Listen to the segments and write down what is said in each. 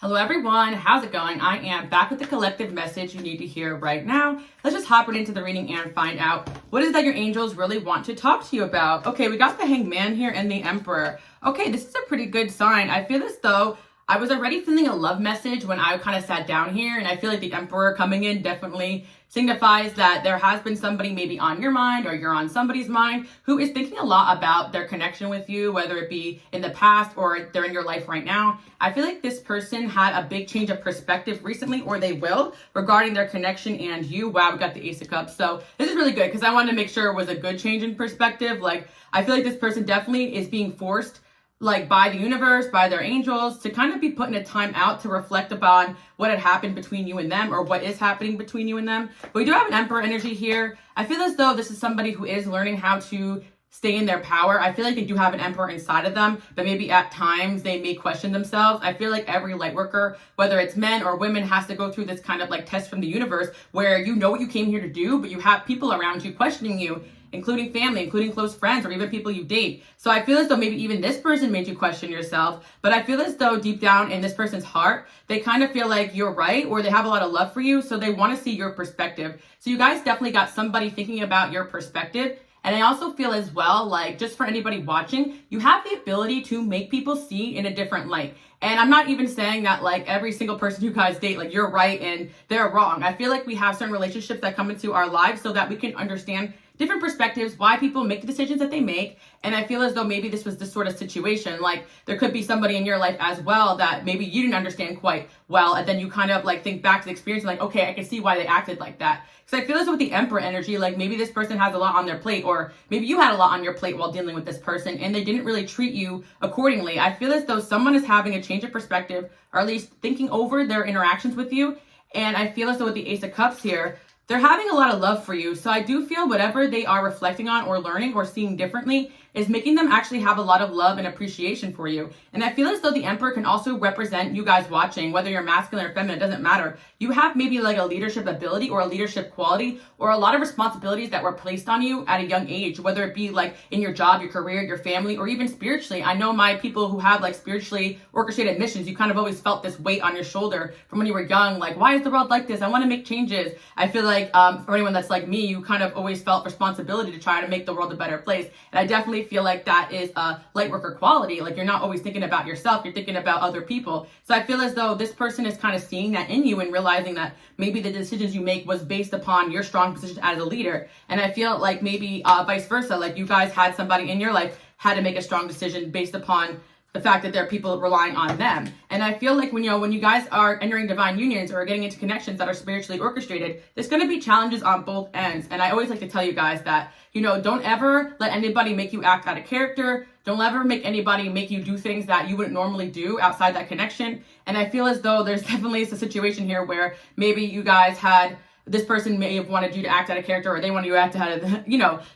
Hello everyone, how's it going? I am back with the collective message you need to hear right now. Let's just hop right into the reading and find out what is that your angels really want to talk to you about. Okay, we got the Hanged Man here and the Emperor. Okay, this is a pretty good sign. I feel as though I was already feeling a love message when I kind of sat down here, and I feel like the Emperor coming in definitely signifies that there has been somebody maybe on your mind or you're on somebody's mind who is thinking a lot about their connection with you, whether it be in the past or they're in your life right now. I feel like this person had a big change of perspective recently, or they will, regarding their connection and you. Wow, we got the Ace of Cups. So this is really good because I wanted to make sure it was a good change in perspective. Like, I feel like this person definitely is being forced by the universe, by their angels, to kind of be put in a time out to reflect upon what had happened between you and them, or what is happening between you and them. But we do have an Emperor energy here. I feel as though this is somebody who is learning how to stay in their power. I feel like they do have an Emperor inside of them, but maybe at times they may question themselves. I feel like every light worker, whether it's men or women, has to go through this kind of test from the universe where you know what you came here to do, but you have people around you questioning you, including family, including close friends, or even people you date. So I feel as though maybe even this person made you question yourself, but I feel as though deep down in this person's heart, they kind of feel like you're right, or they have a lot of love for you, so they want to see your perspective. So you guys definitely got somebody thinking about your perspective. And I also feel as well, just for anybody watching, you have the ability to make people see in a different light. And I'm not even saying that every single person you guys date, you're right and they're wrong. I feel like we have certain relationships that come into our lives so that we can understand different perspectives, why people make the decisions that they make. And I feel as though maybe this was this sort of situation. There could be somebody in your life as well that maybe you didn't understand quite well. And then you kind of think back to the experience and okay, I can see why they acted like that. Because I feel as though with the Emperor energy, maybe this person has a lot on their plate, or maybe you had a lot on your plate while dealing with this person and they didn't really treat you accordingly. I feel as though someone is having a change of perspective, or at least thinking over their interactions with you. And I feel as though with the Ace of Cups here, they're having a lot of love for you. So I do feel whatever they are reflecting on or learning or seeing differently is making them actually have a lot of love and appreciation for you. And I feel as though the Emperor can also represent you guys watching, whether you're masculine or feminine, it doesn't matter. You have maybe a leadership ability or a leadership quality or a lot of responsibilities that were placed on you at a young age, whether it be in your job, your career, your family, or even spiritually. I know my people who have spiritually orchestrated missions, you kind of always felt this weight on your shoulder from when you were young. Why is the world like this? I want to make changes. I feel for anyone that's like me, you kind of always felt responsibility to try to make the world a better place. And I definitely feel like that is a light worker quality. You're not always thinking about yourself, you're thinking about other people. So I feel as though this person is kind of seeing that in you and realizing that maybe the decisions you make was based upon your strong position as a leader. And I feel maybe vice versa, you guys had somebody in your life had to make a strong decision based upon the fact that there are people relying on them. And I feel when you guys are entering divine unions or getting into connections that are spiritually orchestrated, there's going to be challenges on both ends. And I always like to tell you guys that, don't ever let anybody make you act out of character. Don't ever make anybody make you do things that you wouldn't normally do outside that connection. And I feel as though there's definitely a situation here where maybe you guys had, this person may have wanted you to act out of character, or they wanted you to act out of,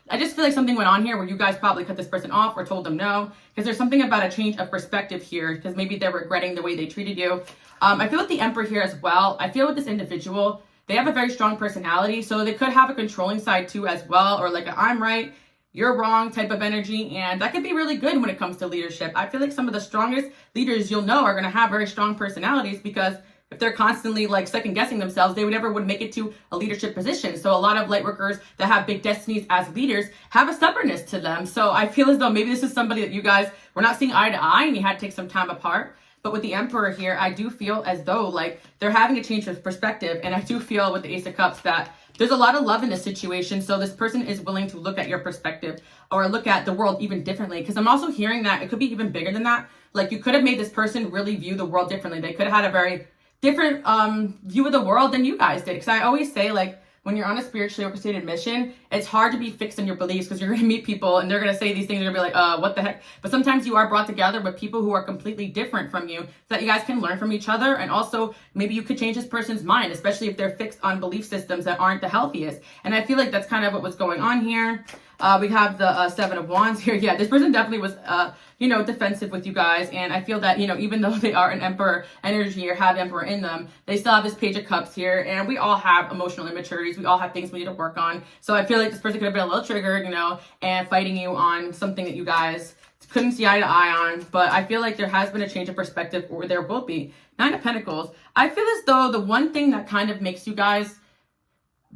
I just feel like something went on here where you guys probably cut this person off or told them no, because there's something about a change of perspective here, because maybe they're regretting the way they treated you. I feel with the Emperor here as well, I feel with this individual, they have a very strong personality, so they could have a controlling side too as well, or I'm right, you're wrong type of energy, and that could be really good when it comes to leadership. I feel like some of the strongest leaders you'll know are going to have very strong personalities, because if they're constantly second guessing themselves, they never would make it to a leadership position. So a lot of light workers that have big destinies as leaders have a stubbornness to them. So I feel as though maybe this is somebody that you guys were not seeing eye to eye and you had to take some time apart. But with the Emperor here, I do feel as though they're having a change of perspective. And I do feel with the Ace of Cups that there's a lot of love in this situation. So this person is willing to look at your perspective or look at the world even differently. Because I'm also hearing that it could be even bigger than that. You could have made this person really view the world differently. They could have had a very different view of the world than you guys did. Because I always say when you're on a spiritually orchestrated mission, it's hard to be fixed in your beliefs, because you're going to meet people and they're going to say these things. You're going to be what the heck? But sometimes you are brought together with people who are completely different from you, so that you guys can learn from each other. And also maybe you could change this person's mind, especially if they're fixed on belief systems that aren't the healthiest. And I feel like that's kind of what was going on here. We have the Seven of Wands here. Yeah, this person definitely was, defensive with you guys. And I feel that, even though they are an Emperor energy or have Emperor in them, they still have this Page of Cups here. And we all have emotional immaturities. We all have things we need to work on. So I feel like this person could have been a little triggered, and fighting you on something that you guys couldn't see eye to eye on, but I feel like there has been a change of perspective, or there will be. Nine of Pentacles. I feel as though the one thing that kind of makes you guys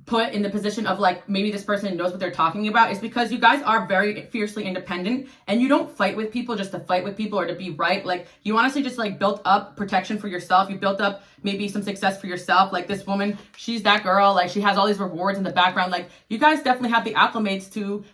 put in the position of like maybe this person knows what they're talking about is because you guys are very fiercely independent, and you don't fight with people just to fight with people or to be right. Like, you honestly just like built up protection for yourself. You built up maybe some success for yourself. Like, this woman, she's that girl, like she has all these rewards in the background. Like, you guys definitely have the acclimates to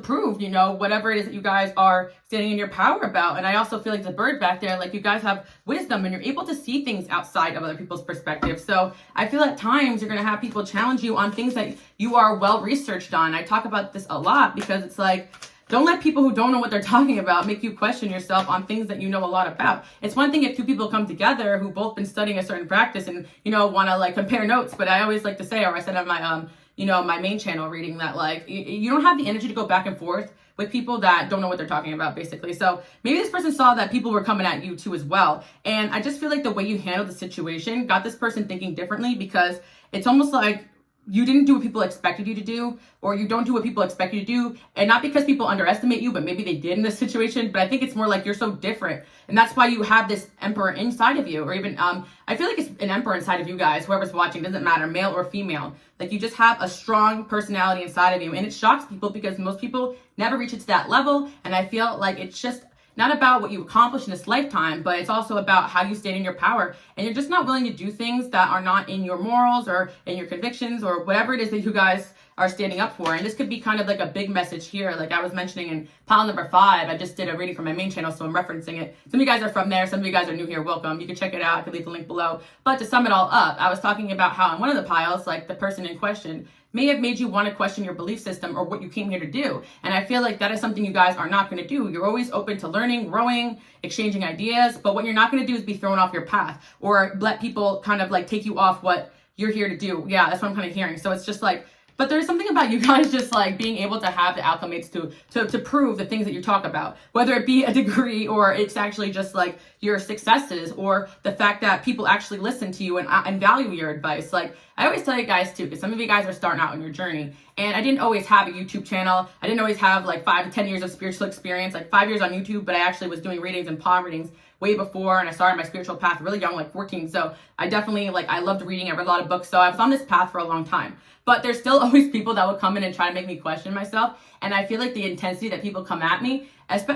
prove, you know, whatever it is that you guys are standing in your power about. And I also feel like the bird back there, like you guys have wisdom and you're able to see things outside of other people's perspective. So I feel at times you're going to have people challenge you on things that you are well researched on. I talk about this a lot because it's like, don't let people who don't know what they're talking about make you question yourself on things that you know a lot about. It's one thing if two people come together who both been studying a certain practice and, you know, want to like compare notes. But I always like to say, or I said on my, you know, my main channel reading, that like you don't have the energy to go back and forth with people that don't know what they're talking about, basically. So maybe this person saw that people were coming at you too as well. And I just feel like the way you handled the situation got this person thinking differently, because it's almost like you didn't do what people expected you to do, or you don't do what people expect you to do. And not because people underestimate you, but maybe they did in this situation. But I think it's more like you're so different. And that's why you have this emperor inside of you, or even, I feel like it's an emperor inside of you guys, whoever's watching, doesn't matter, male or female. Like, you just have a strong personality inside of you. And it shocks people because most people never reach it to that level. And I feel like it's just not about what you accomplish in this lifetime, but it's also about how you stand in your power. And you're just not willing to do things that are not in your morals or in your convictions or whatever it is that you guys are standing up for. And this could be kind of like a big message here. Like I was mentioning in pile number 5, I just did a reading from my main channel, so I'm referencing it. Some of you guys are from there. Some of you guys are new here. Welcome. You can check it out. I can leave the link below. But to sum it all up, I was talking about how in one of the piles, like the person in question may have made you want to question your belief system or what you came here to do. And I feel like that is something you guys are not going to do. You're always open to learning, growing, exchanging ideas. But what you're not going to do is be thrown off your path or let people kind of like take you off what you're here to do. Yeah, that's what I'm kind of hearing. So it's just like, but there's something about you guys just like being able to have the acclimates to prove the things that you talk about, whether it be a degree or it's actually just like your successes or the fact that people actually listen to you and value your advice. Like I always tell you guys too, because some of you guys are starting out on your journey, and I didn't always have a YouTube channel. I didn't always have like 5 to 10 years of spiritual experience, like 5 years on YouTube, but I actually was doing readings and palm readings way before, and I started my spiritual path really young, like 14. So I definitely I loved reading. I read a lot of books, so I was on this path for a long time. But there's still always people that will come in and try to make me question myself. And I feel like the intensity that people come at me,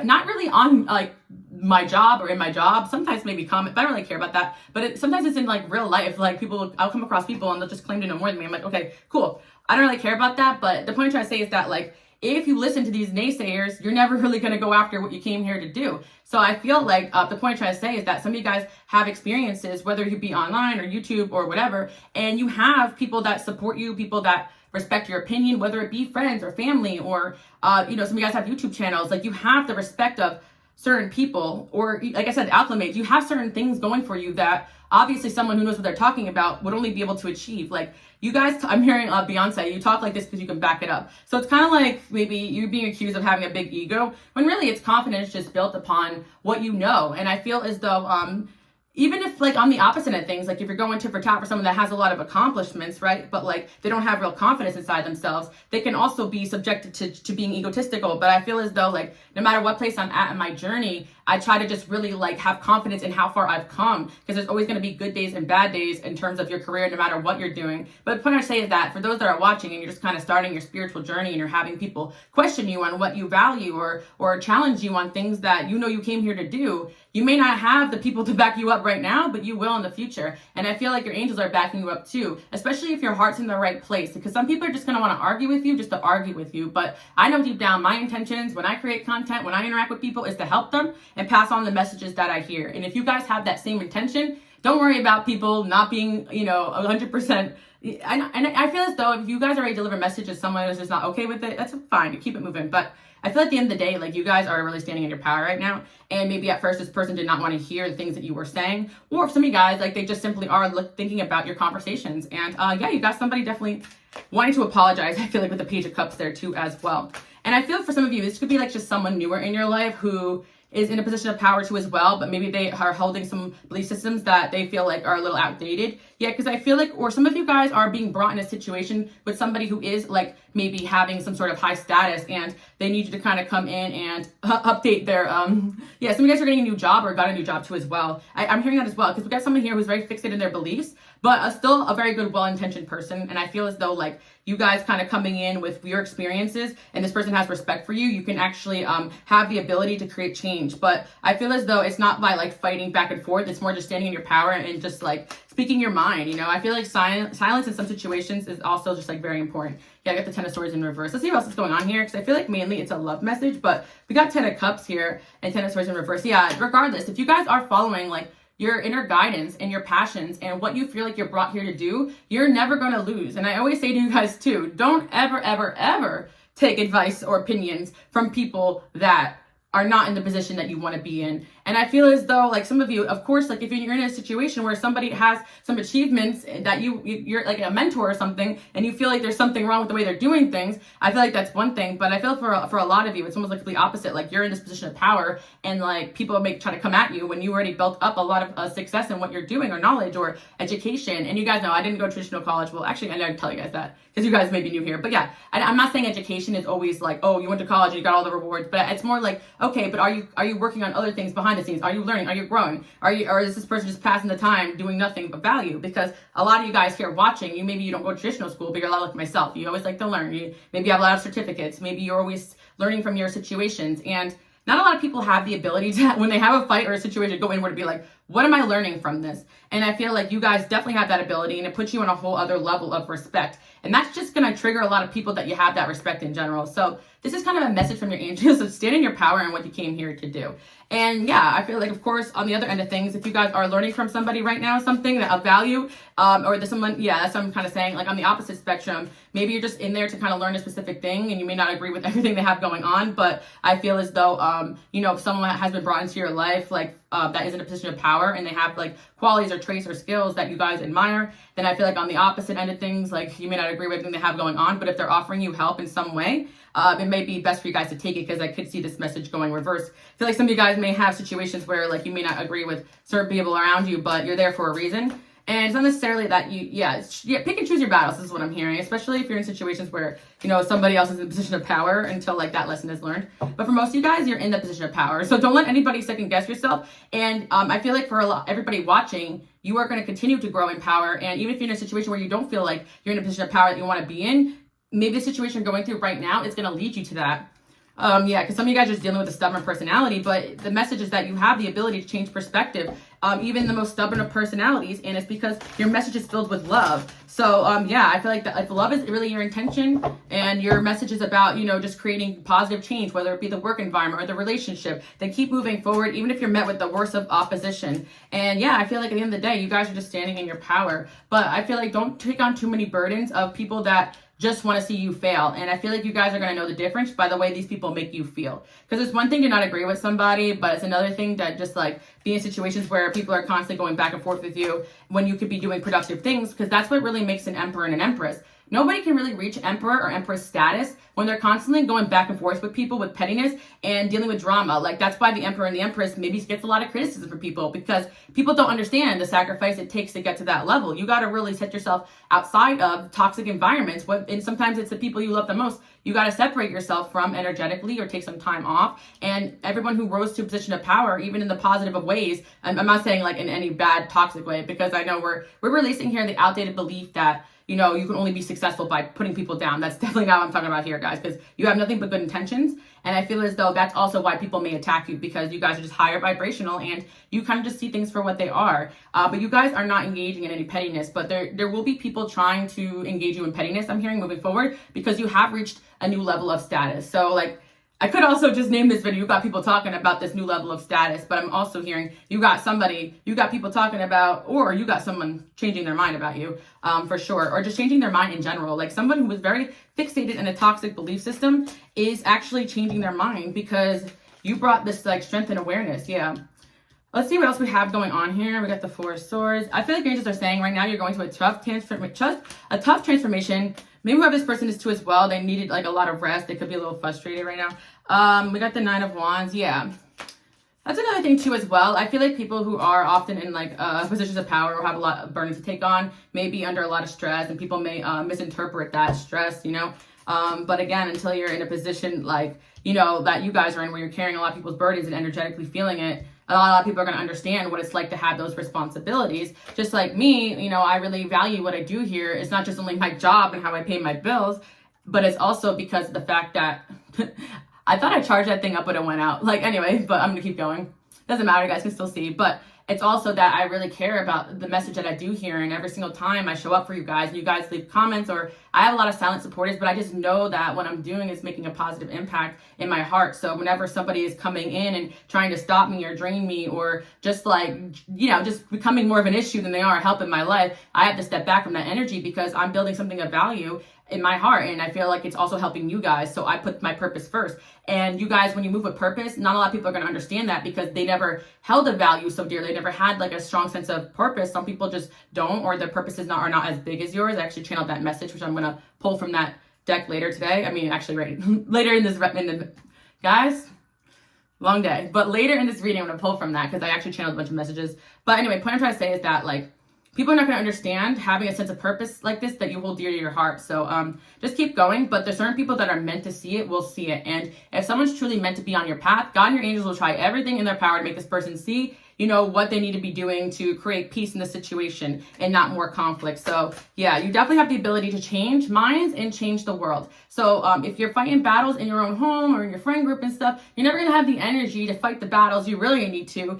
not really on like my job or in my job, sometimes maybe comment, but I don't really care about that. But sometimes it's in like real life, like I'll come across people and they'll just claim to know more than me. I'm like, okay, cool. I don't really care about that. But the point I'm trying to say is that like, if you listen to these naysayers, you're never really going to go after what you came here to do. So I feel like the point I'm trying to say is that some of you guys have experiences, whether you be online or YouTube or whatever, and you have people that support you, people that respect your opinion, whether it be friends or family or, some of you guys have YouTube channels. Like you have the respect of certain people, or like I said, acclimates. You have certain things going for you that obviously someone who knows what they're talking about would only be able to achieve. Like you guys, I'm hearing Beyonce, you talk like this because you can back it up. So it's kind of like maybe you being accused of having a big ego, when really it's confidence just built upon what you know. And I feel as though, even if like on the opposite of things, like if you're going tit for tat for someone that has a lot of accomplishments, right? But like they don't have real confidence inside themselves, they can also be subjected to being egotistical. But I feel as though like no matter what place I'm at in my journey, I try to just really like have confidence in how far I've come, because there's always going to be good days and bad days in terms of your career, no matter what you're doing. But the point I say is that for those that are watching and you're just kind of starting your spiritual journey and you're having people question you on what you value or challenge you on things that you know you came here to do, you may not have the people to back you up right now, but you will in the future. And I feel like your angels are backing you up too, especially if your heart's in the right place, because some people are just going to want to argue with you just to argue with you. But I know deep down my intentions when I create content, when I interact with people, is to help them and pass on the messages that I hear. And if you guys have that same intention, don't worry about people not being, 100%. And I feel as though if you guys already deliver messages to someone who's just not okay with it, that's fine. You keep it moving. But I feel at the end of the day, like you guys are really standing in your power right now. And maybe at first this person did not want to hear the things that you were saying. Or if some of you guys, like they just simply are thinking about your conversations. And you got somebody definitely wanting to apologize. I feel like with the Page of Cups there too as well. And I feel for some of you, this could be like just someone newer in your life who is in a position of power too as well, but maybe they are holding some belief systems that they feel like are a little outdated. Yeah, because I feel like, or some of you guys are being brought in a situation with somebody who is like maybe having some sort of high status, and they need you to kind of come in and update their, yeah, some of you guys are getting a new job or got a new job too as well. I'm hearing that as well, because we got someone here who's very fixated in their beliefs, but still a very good, well-intentioned person. And I feel as though like you guys kind of coming in with your experiences and this person has respect for you, you can actually have the ability to create change. But I feel as though it's not by like fighting back and forth. It's more just standing in your power and just like speaking your mind. You know, I feel like silence in some situations is also just like very important. Yeah, I got the 10 of Swords in reverse. Let's see what else is going on here, because I feel like mainly it's a love message, but we got 10 of Cups here and 10 of Swords in reverse. Yeah, regardless, if you guys are following like your inner guidance and your passions and what you feel like you're brought here to do, you're never going to lose. And I always say to you guys too, don't ever, ever, ever take advice or opinions from people that are not in the position that you want to be in. And I feel as though like some of you, of course, like if you're in a situation where somebody has some achievements that you're like a mentor or something, and you feel like there's something wrong with the way they're doing things, I feel like that's one thing. But I feel for a lot of you, it's almost like the opposite. Like you're in this position of power, and like people may try to come at you when you already built up a lot of success in what you're doing, or knowledge or education. And you guys know I didn't go to traditional college. Well, actually, I didn't tell you guys that because you guys may be new here. But yeah, I'm not saying education is always like, oh, you went to college and you got all the rewards. But it's more like, okay, but are you working on other things behind the scenes? Are you learning? Are you growing? Or is this person just passing the time doing nothing but value? Because a lot of you guys here watching, maybe you don't go to traditional school, but you're a lot like myself. You always like to learn. You maybe have a lot of certificates. Maybe you're always learning from your situations. And not a lot of people have the ability to, when they have a fight or a situation, go inward and be like, what am I learning from this? And I feel like you guys definitely have that ability, and it puts you on a whole other level of respect. And that's just going to trigger a lot of people that you have that respect in general. So this is kind of a message from your angels of stand in your power and what you came here to do. And yeah, I feel like, of course, on the other end of things, if you guys are learning from somebody right now, something that of value, or there's someone, yeah, that's what I'm kind of saying, like on the opposite spectrum, maybe you're just in there to kind of learn a specific thing, and you may not agree with everything they have going on, but I feel as though, you know, if someone has been brought into your life, like that is in a position of power, and they have like qualities or traits or skills that you guys admire, then I feel like on the opposite end of things, like you may not agree with everything they have going on, but if they're offering you help in some way, it may be best for you guys to take it, because I could see this message going reverse. I feel like some of you guys may have situations where like you may not agree with certain people around you, but you're there for a reason. And it's not necessarily that yeah, pick and choose your battles is what I'm hearing, especially if you're in situations where, you know, somebody else is in a position of power until like that lesson is learned. But for most of you guys, you're in the position of power. So don't let anybody second guess yourself. And I feel like for everybody watching, you are going to continue to grow in power. And even if you're in a situation where you don't feel like you're in a position of power that you want to be in, maybe the situation you're going through right now is going to lead you to that. Yeah, because some of you guys are just dealing with a stubborn personality, but the message is that you have the ability to change perspective, even the most stubborn of personalities, and it's because your message is filled with love. So, yeah, I feel like if love is really your intention, and your message is about, you know, just creating positive change, whether it be the work environment or the relationship, then keep moving forward, even if you're met with the worst of opposition. And yeah, I feel like at the end of the day, you guys are just standing in your power. But I feel like don't take on too many burdens of people that just want to see you fail. And I feel like you guys are going to know the difference by the way these people make you feel. Because it's one thing to not agree with somebody, but it's another thing that just like be in situations where people are constantly going back and forth with you when you could be doing productive things, because that's what really makes an emperor and an empress. Nobody can really reach emperor or empress status when they're constantly going back and forth with people with pettiness and dealing with drama. Like that's why the emperor and the empress maybe gets a lot of criticism from people, because people don't understand the sacrifice it takes to get to that level. You got to really set yourself outside of toxic environments. And sometimes it's the people you love the most. You got to separate yourself from energetically or take some time off. And everyone who rose to a position of power, even in the positive of ways, I'm not saying like in any bad toxic way, because I know we're releasing here the outdated belief that, you know, you can only be successful by putting people down. That's definitely not what I'm talking about here, guys, because you have nothing but good intentions. And I feel as though that's also why people may attack you, because you guys are just higher vibrational and you kind of just see things for what they are. But you guys are not engaging in any pettiness, but there will be people trying to engage you in pettiness, I'm hearing, moving forward, because you have reached a new level of status. So like, I could also just name this video, you got people talking about this new level of status, but I'm also hearing you got people talking about, or you got someone changing their mind about you, for sure, or just changing their mind in general. Like someone who was very fixated in a toxic belief system is actually changing their mind because you brought this like strength and awareness. Yeah. Let's see what else we have going on here. We got the Four of Swords. I feel like your angels are saying right now you're going to a tough transformation. Maybe whoever this person is too as well, they needed like a lot of rest. They could be a little frustrated right now. We got the Nine of Wands. Yeah. That's another thing too as well. I feel like people who are often in like positions of power or have a lot of burdens to take on may be under a lot of stress, and people may misinterpret that stress, you know. But again, until you're in a position like, you know, that you guys are in, where you're carrying a lot of people's burdens and energetically feeling it, a lot of people are going to understand what it's like to have those responsibilities. Just like me, you know, I really value what I do here. It's not just only my job and how I pay my bills, but it's also because of the fact that I thought I charged that thing up, but it went out. Like, anyway, but I'm going to keep going. Doesn't matter, you guys can still see. But it's also that I really care about the message that I do here, and every single time I show up for you guys, and you guys leave comments, or I have a lot of silent supporters, but I just know that what I'm doing is making a positive impact in my heart. So whenever somebody is coming in and trying to stop me or drain me, or just like, you know, just becoming more of an issue than they are helping my life, I have to step back from that energy, because I'm building something of value in my heart, and I feel like it's also helping you guys. So I put my purpose first. And you guys, when you move with purpose, not a lot of people are going to understand that, because they never held a value so dear. They never had like a strong sense of purpose. Some people just don't, or their purposes are not as big as yours. I actually channeled that message, which I'm going to pull from that deck later today. I mean, actually, right later in this, guys, long day, but later in this reading, I'm going to pull from that, because I actually channeled a bunch of messages. But anyway, point I'm trying to say is that, like, people are not going to understand having a sense of purpose like this that you hold dear to your heart. So just keep going. But there's certain people that are meant to see it will see it. And if someone's truly meant to be on your path, God and your angels will try everything in their power to make this person see, you know, what they need to be doing to create peace in the situation and not more conflict. So yeah, you definitely have the ability to change minds and change the world. So if you're fighting battles in your own home or in your friend group and stuff, you're never going to have the energy to fight the battles you really need to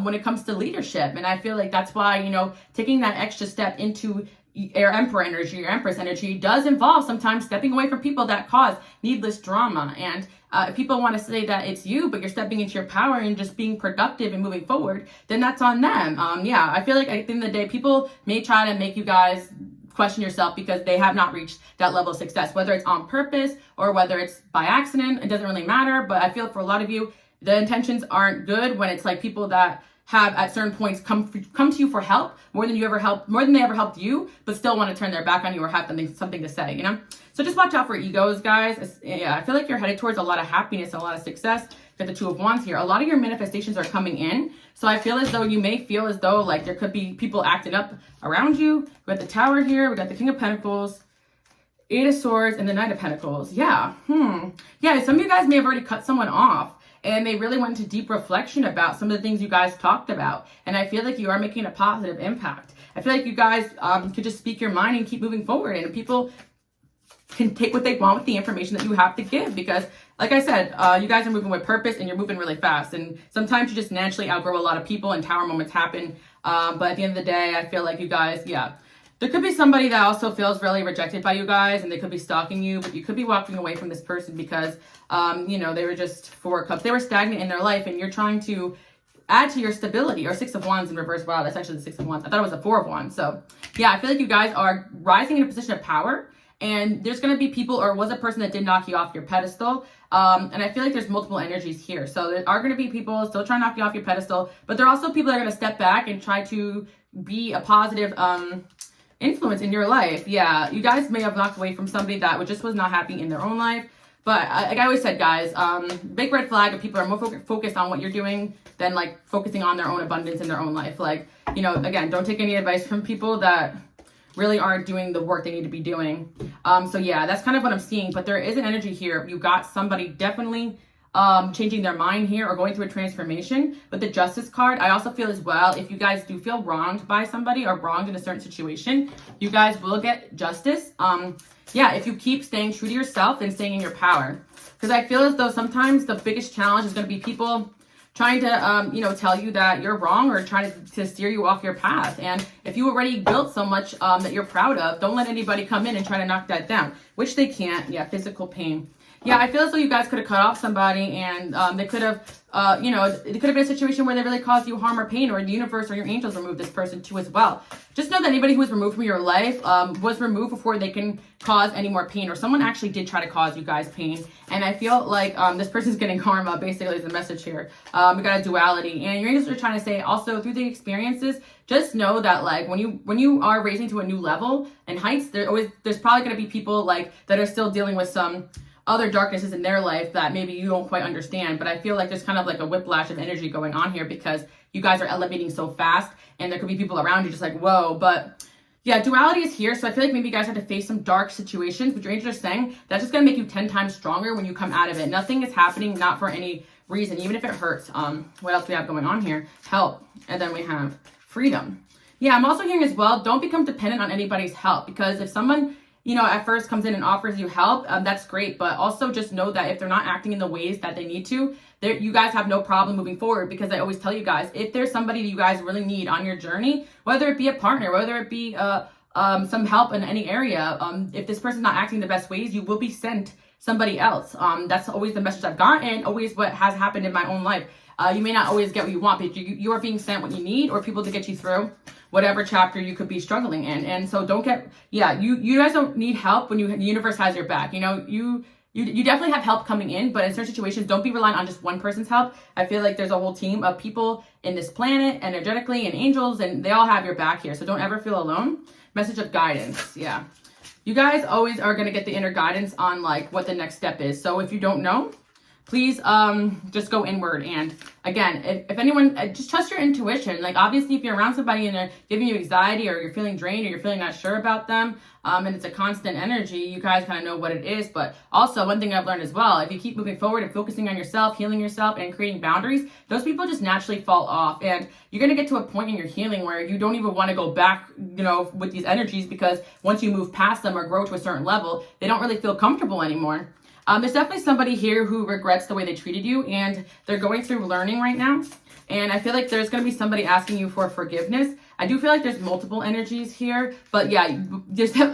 when it comes to leadership. And I feel like that's why, you know, taking that extra step into your Emperor energy, your Empress energy, does involve sometimes stepping away from people that cause needless drama. And if people want to say that it's you, but you're stepping into your power and just being productive and moving forward, then that's on them. Yeah, I feel like at the end of the day, people may try to make you guys question yourself because they have not reached that level of success, whether it's on purpose or whether it's by accident. It doesn't really matter. But I feel for a lot of you, the intentions aren't good when it's like people that have at certain points come to you for help more than they ever helped you, but still want to turn their back on you or have something to say, you know? So just watch out for egos, guys. Yeah, I feel like you're headed towards a lot of happiness and a lot of success. Got the Two of Wands here. A lot of your manifestations are coming in. So I feel as though you may feel as though like there could be people acting up around you. We got the Tower here. We got the King of Pentacles, Eight of Swords, and the Knight of Pentacles. Yeah. Yeah, some of you guys may have already cut someone off, and they really went into deep reflection about some of the things you guys talked about. And I feel like you are making a positive impact. I feel like you guys could just speak your mind and keep moving forward. And people can take what they want with the information that you have to give. Because, like I said, you guys are moving with purpose and you're moving really fast. And sometimes you just naturally outgrow a lot of people and tower moments happen. But at the end of the day, I feel like you guys, yeah. There could be somebody that also feels really rejected by you guys, and they could be stalking you, but you could be walking away from this person because, you know, they were just Four of Cups. They were stagnant in their life, and you're trying to add to your stability. Or Six of Wands in reverse. Wow, that's actually the Six of Wands. I thought it was a Four of Wands. So, yeah, I feel like you guys are rising in a position of power, and there's going to be people, or was a person that did knock you off your pedestal. And I feel like there's multiple energies here. So there are going to be people still trying to knock you off your pedestal, but there are also people that are going to step back and try to be a positive, influence in your life. Yeah, you guys may have knocked away from somebody that just was not happy in their own life. But like I always said, guys, big red flag if people are more focused on what you're doing than like focusing on their own abundance in their own life. Like, you know, again, don't take any advice from people that really aren't doing the work they need to be doing. So yeah, that's kind of what I'm seeing. But there is an energy here. You got somebody definitely changing their mind here or going through a transformation. With the Justice card, I also feel as well, if you guys do feel wronged by somebody or wronged in a certain situation, you guys will get justice. Yeah, if you keep staying true to yourself and staying in your power. Because I feel as though sometimes the biggest challenge is going to be people trying to, you know, tell you that you're wrong or trying to steer you off your path. And if you already built so much that you're proud of, don't let anybody come in and try to knock that down, which they can't. Yeah, physical pain. Yeah, I feel as though you guys could have cut off somebody, and they could have, you know, it could have been a situation where they really caused you harm or pain, or the universe or your angels removed this person too as well. Just know that anybody who was removed from your life was removed before they can cause any more pain, or someone actually did try to cause you guys pain. And I feel like this person's getting karma, basically, is the message here. We got a duality, and your angels are trying to say also through the experiences, just know that like when you are raising to a new level and heights, there's probably going to be people like that are still dealing with some other darknesses in their life that maybe you don't quite understand. But I feel like there's kind of like a whiplash of energy going on here because you guys are elevating so fast, and there could be people around you just like, whoa. But yeah, duality is here. So I feel like maybe you guys have to face some dark situations, but your angels are saying that's just going to make you 10 times stronger when you come out of it. Nothing is happening not for any reason, even if it hurts. What else do we have going on here? Help. And then we have freedom. Yeah, I'm also hearing as well, don't become dependent on anybody's help, because if someone, you know, at first comes in and offers you help, that's great. But also just know that if they're not acting in the ways that they need to, you guys have no problem moving forward, because I always tell you guys, if there's somebody that you guys really need on your journey, whether it be a partner, whether it be some help in any area, if this person's not acting the best ways, you will be sent somebody else. That's always the message I've gotten, and always what has happened in my own life. You may not always get what you want, but you are being sent what you need, or people to get you through whatever chapter you could be struggling in. And so don't get, you guys don't need help when the universe has your back. You know, you definitely have help coming in, but in certain situations, don't be reliant on just one person's help. I feel like there's a whole team of people in this planet, energetically, and angels, and they all have your back here. So don't ever feel alone. Message of guidance. Yeah. You guys always are going to get the inner guidance on like what the next step is. So if you don't know, please just go inward. And again, if anyone, just trust your intuition. Like obviously if you're around somebody and they're giving you anxiety, or you're feeling drained, or you're feeling not sure about them, and it's a constant energy, you guys kind of know what it is. But also one thing I've learned as well, if you keep moving forward and focusing on yourself, healing yourself, and creating boundaries, those people just naturally fall off. And you're going to get to a point in your healing where you don't even want to go back, you know, with these energies, because once you move past them or grow to a certain level, they don't really feel comfortable anymore. There's definitely somebody here who regrets the way they treated you, and they're going through learning right now. And I feel like there's going to be somebody asking you for forgiveness. I do feel like there's multiple energies here, but yeah,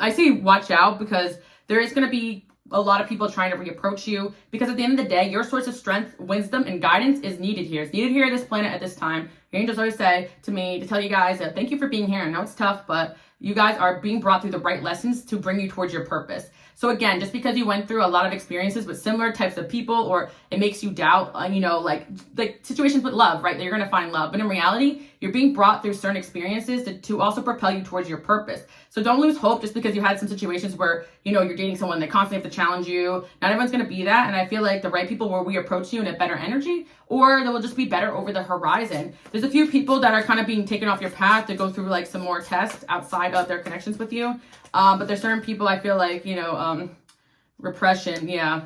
I say watch out, because there is going to be a lot of people trying to reapproach you, because at the end of the day, your source of strength, wisdom, and guidance is needed here. It's needed here at this planet at this time. Your angels always say to me to tell you guys that thank you for being here. I know it's tough, but you guys are being brought through the right lessons to bring you towards your purpose. So again, just because you went through a lot of experiences with similar types of people, or it makes you doubt, you know, like situations with love, right? That you're going to find love. But in reality, you're being brought through certain experiences to also propel you towards your purpose. So don't lose hope just because you had some situations where, you know, you're dating someone that constantly have to challenge you. Not everyone's going to be that. And I feel like the right people will reapproach you in a better energy, or they will just be better over the horizon. There's a few people that are kind of being taken off your path to go through like some more tests outside of their connections with you. But there's certain people I feel like, you know, repression, yeah,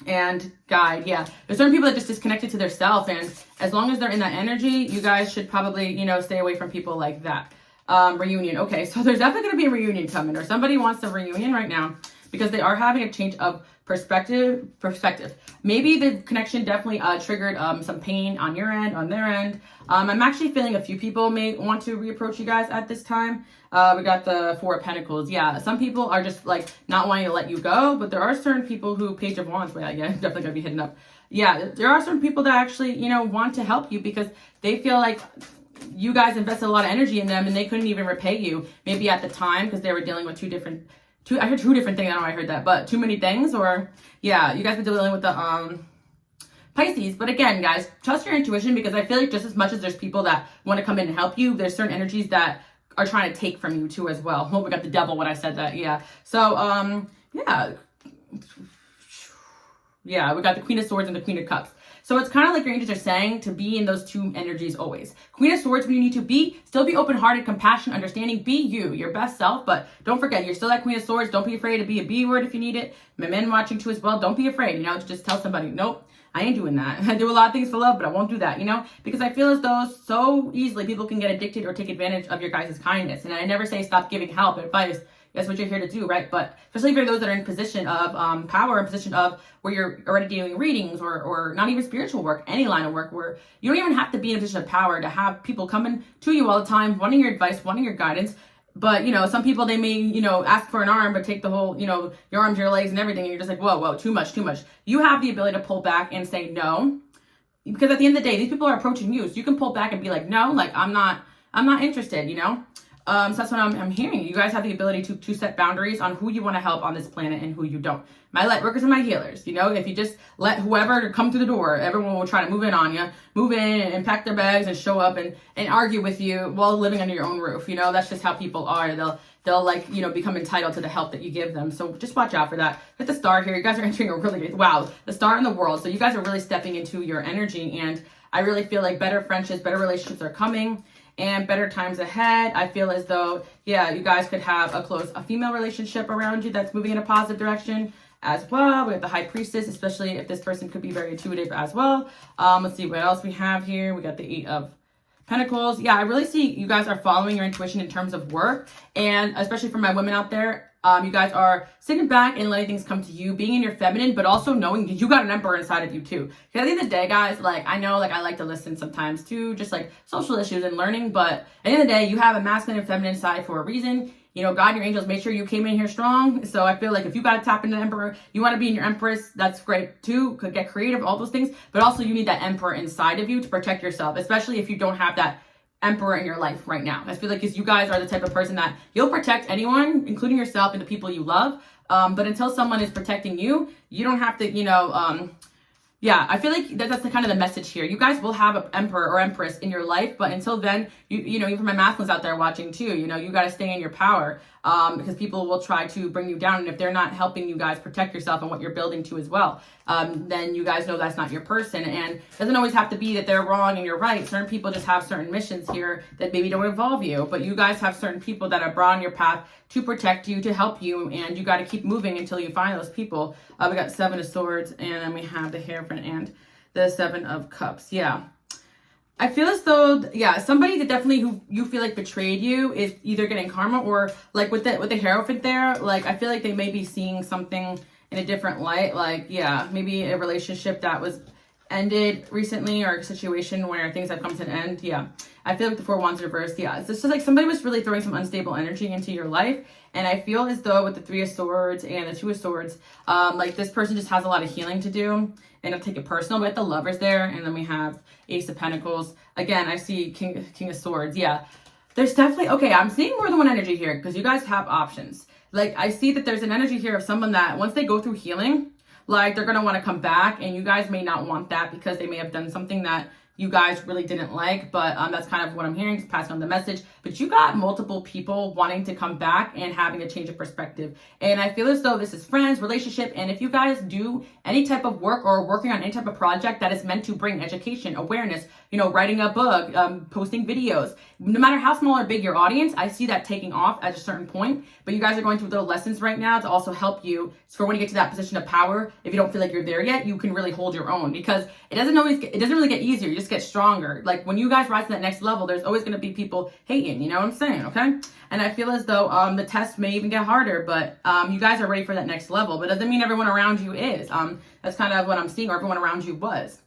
and guide, yeah. There's certain people that just disconnected to their self, and as long as they're in that energy, you guys should probably, you know, stay away from people like that. Reunion. Okay, so there's definitely going to be a reunion coming, or somebody wants a reunion right now, because they are having a change of perspective. Maybe the connection definitely triggered some pain on your end, on their end. I'm actually feeling a few people may want to reapproach you guys at this time. We got the Four of Pentacles. Yeah, some people are just like not wanting to let you go, but there are certain people who, Page of Wands, yeah, definitely gonna be hitting up. Yeah, there are certain people that actually, you know, want to help you, because they feel like you guys invested a lot of energy in them, and they couldn't even repay you. Maybe at the time, because they were dealing with I heard two different things. I don't know why I heard that, but too many things, or yeah, you guys were dealing with the Pisces. But again, guys, trust your intuition, because I feel like just as much as there's people that want to come in and help you, there's certain energies that are trying to take from you too as well. Oh, we got the Devil when I said that. Yeah. So yeah, we got the Queen of Swords and the Queen of Cups. So it's kind of like your angels are saying to be in those two energies always. Queen of Swords, when you need to be, still be open-hearted, compassionate, understanding, be you, your best self. But don't forget, you're still that Queen of Swords. Don't be afraid to be a B word if you need it. My men watching too as well. Don't be afraid, you know, just tell somebody, nope, I ain't doing that. I do a lot of things for love, but I won't do that, you know, because I feel as though so easily people can get addicted or take advantage of your guys' kindness. And I never say stop giving help and advice. That's what you're here to do, right? But especially for those that are in position of power, in position of where you're already doing readings, or not even spiritual work, any line of work where you don't even have to be in a position of power to have people coming to you all the time, wanting your advice, wanting your guidance. But, you know, some people, they may, you know, ask for an arm, but take the whole, you know, your arms, your legs and everything. And you're just like, whoa, too much. You have the ability to pull back and say no. Because at the end of the day, these people are approaching you. So you can pull back and be like, no, like, I'm not interested, you know. So that's what I'm hearing. You guys have the ability to set boundaries on who you want to help on this planet and who you don't. My light workers and my healers, you know, if you just let whoever come through the door, everyone will try to move in on you, move in and pack their bags and show up and argue with you while living under your own roof. You know, that's just how people are. They'll like, you know, become entitled to the help that you give them. So just watch out for that. With the star here, you guys are entering a really good, wow, the star in the world. So you guys are really stepping into your energy, and I really feel like better friendships, better relationships are coming and better times ahead. I feel as though, yeah, you guys could have a female relationship around you that's moving in a positive direction as well. We have the High Priestess, especially if this person could be very intuitive as well. Let's see what else we have here. We got the 8 of Pentacles. Yeah, I really see you guys are following your intuition in terms of work, and especially for my women out there, you guys are sitting back and letting things come to you, being in your feminine, but also knowing you got an emperor inside of you too. Because at the end of the day, guys, like, I know, like, I like to listen sometimes too, just like social issues and learning, but at the end of the day, you have a masculine and feminine side for a reason. You know, God and your angels made sure you came in here strong. So I feel like if you got to tap into the emperor, you want to be in your empress, that's great too. Could get creative, all those things. But also you need that emperor inside of you to protect yourself, especially if you don't have that emperor in your life right now. I feel like you guys are the type of person that you'll protect anyone, including yourself and the people you love. But until someone is protecting you, you don't have to, you know, yeah, I feel like that's the kind of the message here. You guys will have an emperor or empress in your life, but until then, you know, even my masculines out there watching too, you know, you got to stay in your power, because people will try to bring you down. And if they're not helping you guys protect yourself and what you're building to as well, then you guys know that's not your person. And it doesn't always have to be that they're wrong and you're right. Certain people just have certain missions here that maybe don't involve you, but you guys have certain people that are brought on your path to protect you, to help you, and you got to keep moving until you find those people. We got 7 of Swords, and then we have the Hierophant and the 7 of Cups. Yeah. I feel as though, yeah, somebody that definitely who you feel like betrayed you is either getting karma, or like with the Hierophant there, like I feel like they may be seeing something in a different light. Like, yeah, maybe a relationship that was ended recently, or a situation where things have come to an end. Yeah, I feel like the 4 Wands reversed. Yeah, it's just like somebody was really throwing some unstable energy into your life, and I feel as though with the 3 of Swords and the 2 of Swords, like this person just has a lot of healing to do, and I'll take it personal. But the Lovers there, and then we have Ace of Pentacles. Again, I see King of Swords. Yeah, there's definitely, okay, I'm seeing more than one energy here, because you guys have options. Like, I see that there's an energy here of someone that once they go through healing, like, they're going to want to come back, and you guys may not want that because they may have done something that you guys really didn't like, but that's kind of what I'm hearing, just passing on the message. But you got multiple people wanting to come back and having a change of perspective. And I feel as though this is friends, relationship, and if you guys do any type of work or working on any type of project that is meant to bring education, awareness, you know, writing a book, posting videos, no matter how small or big your audience, I see that taking off at a certain point. But you guys are going through little lessons right now to also help you. So for when you get to that position of power, if you don't feel like you're there yet, you can really hold your own, because it doesn't really get easier. You just get stronger. Like, when you guys rise to that next level, there's always going to be people hating, you know what I'm saying? Okay. And I feel as though the test may even get harder, but you guys are ready for that next level. But it doesn't mean everyone around you is. That's kind of what I'm seeing, or everyone around you was.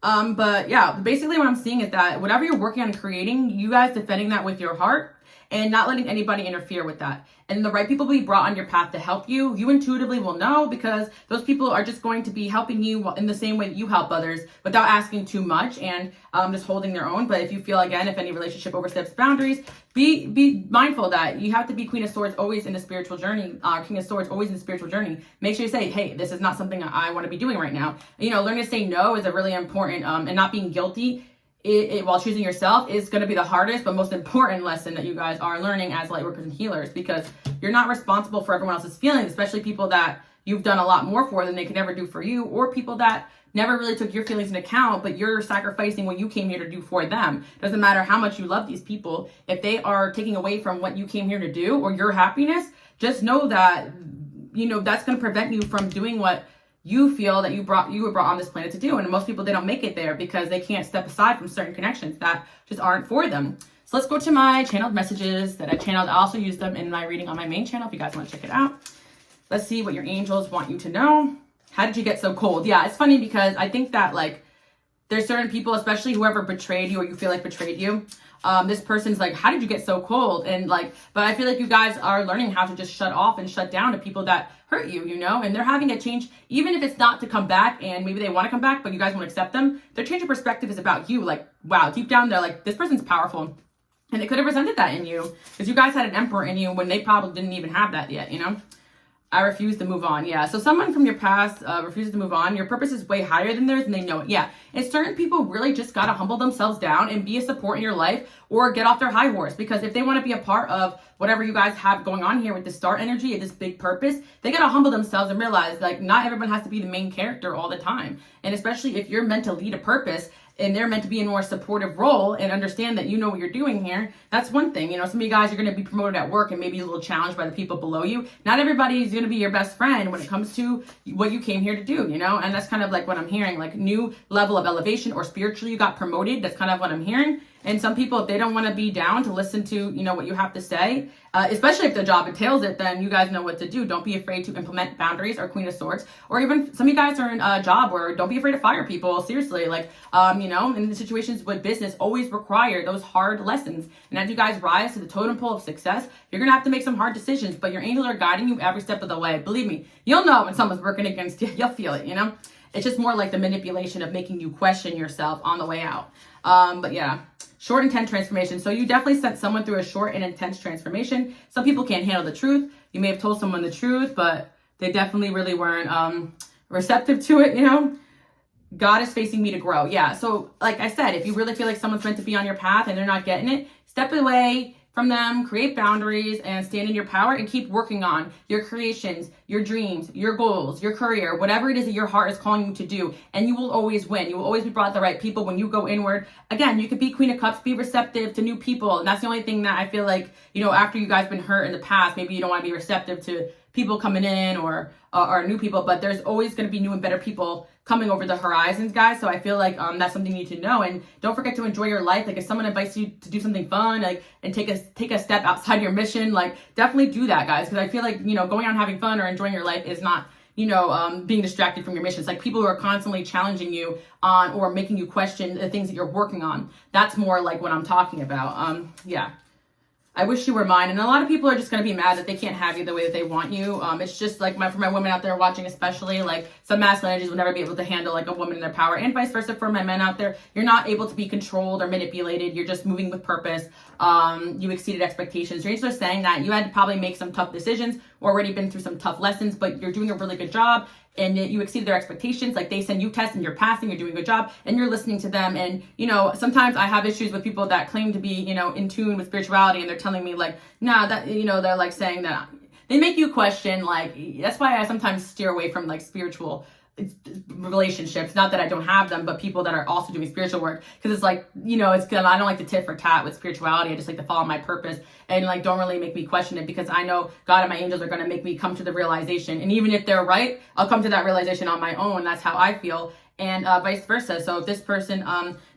But yeah, basically what I'm seeing is that whatever you're working on creating, you guys defending that with your heart and not letting anybody interfere with that. And the right people will be brought on your path to help you. You intuitively will know, because those people are just going to be helping you in the same way that you help others without asking too much, and just holding their own. But if you feel, again, if any relationship oversteps boundaries, be mindful that you have to be Queen of Swords always in the spiritual journey, King of Swords always in the spiritual journey. Make sure you say, hey, this is not something I want to be doing right now. You know, learning to say no is a really important, and not being guilty while choosing yourself is going to be the hardest but most important lesson that you guys are learning as light workers and healers, because you're not responsible for everyone else's feelings, especially people that you've done a lot more for than they could ever do for you, or people that never really took your feelings into account, but you're sacrificing what you came here to do for them. Doesn't matter how much you love these people, if they are taking away from what you came here to do or your happiness, just know that, you know, that's going to prevent you from doing what you feel that you were brought on this planet to do. And most people, they don't make it there because they can't step aside from certain connections that just aren't for them. So let's go to my channeled messages that I channeled. I also use them in my reading on my main channel if you guys want to check it out. Let's see what your angels want you to know. How did you get so cold? Yeah, it's funny because I think that, like, there's certain people, especially whoever betrayed you or you feel like betrayed you, this person's like, how did you get so cold? And like, but I feel like you guys are learning how to just shut off and shut down to people that hurt you, you know, and they're having a change, even if it's not to come back, and maybe they want to come back, but you guys won't accept them. Their change of perspective is about you. Like, wow, deep down, they're like, this person's powerful. And they could have resented that in you because you guys had an emperor in you when they probably didn't even have that yet, you know? I refuse to move on. Yeah. So someone from your past refuses to move on. Your purpose is way higher than theirs and they know it. Yeah. And certain people really just got to humble themselves down and be a support in your life or get off their high horse. Because if they want to be a part of whatever you guys have going on here with the star energy and this big purpose, they got to humble themselves and realize like not everyone has to be the main character all the time. And especially if you're meant to lead a purpose and they're meant to be in a more supportive role and understand that you know what you're doing here, that's one thing. You know, some of you guys are going to be promoted at work and maybe a little challenged by the people below you. Not everybody is going to be your best friend when it comes to what you came here to do, you know? And that's kind of like what I'm hearing, like new level of elevation or spiritually you got promoted. That's kind of what I'm hearing. And some people, if they don't want to be down to listen to, you know, what you have to say, especially if the job entails it, then you guys know what to do. Don't be afraid to implement boundaries or Queen of Swords. Or even some of you guys are in a job where don't be afraid to fire people. Seriously, like, you know, in the situations with business always require those hard lessons. And as you guys rise to the totem pole of success, you're going to have to make some hard decisions, but your angels are guiding you every step of the way. Believe me, you'll know when someone's working against you. You'll feel it, you know? It's just more like the manipulation of making you question yourself on the way out. But yeah, short, intense transformation. So you definitely sent someone through a short and intense transformation. Some people can't handle the truth. You may have told someone the truth, but they definitely really weren't receptive to it, you know? God is facing me to grow. Yeah. So like I said, if you really feel like someone's meant to be on your path and they're not getting it, step away from them, create boundaries, and stand in your power and keep working on your creations, your dreams, your goals, your career, whatever it is that your heart is calling you to do. And you will always win. You will always be brought to the right people when you go inward. Again, you could be Queen of Cups, be receptive to new people. And that's the only thing that I feel like, you know, after you guys been hurt in the past, maybe you don't want to be receptive to people coming in or new people, but there's always going to be new and better people coming over the horizons, guys. So I feel like that's something you need to know. And don't forget to enjoy your life. Like if someone invites you to do something fun, like and take a step outside your mission, like definitely do that, guys. Because I feel like, you know, going out having fun or enjoying your life is not, you know, being distracted from your mission. It's like people who are constantly challenging you on or making you question the things that you're working on. That's more like what I'm talking about. Yeah. I wish you were mine. And a lot of people are just going to be mad that they can't have you the way that they want you. It's just like for my women out there watching, especially like some masculine energies will never be able to handle like a woman in their power, and vice versa for my men out there. You're not able to be controlled or manipulated. You're just moving with purpose. You exceeded expectations. Your angels are saying that you had to probably make some tough decisions, already been through some tough lessons, but you're doing a really good job. And you exceeded their expectations. Like they send you tests and you're passing, you're doing a good job, and you're listening to them. And, you know, sometimes I have issues with people that claim to be, you know, in tune with spirituality, and they're telling me like, nah, that, you know, they're like saying that they make you question, like, that's why I sometimes steer away from like spiritual relationships. Not that I don't have them, but people that are also doing spiritual work, because it's like, you know, it's good. I don't like to tit for tat with spirituality. I just like to follow my purpose, and like don't really make me question it, because I know God and my angels are going to make me come to the realization. And even if they're right, I'll come to that realization on my own. That's how I feel. And vice versa. So if this person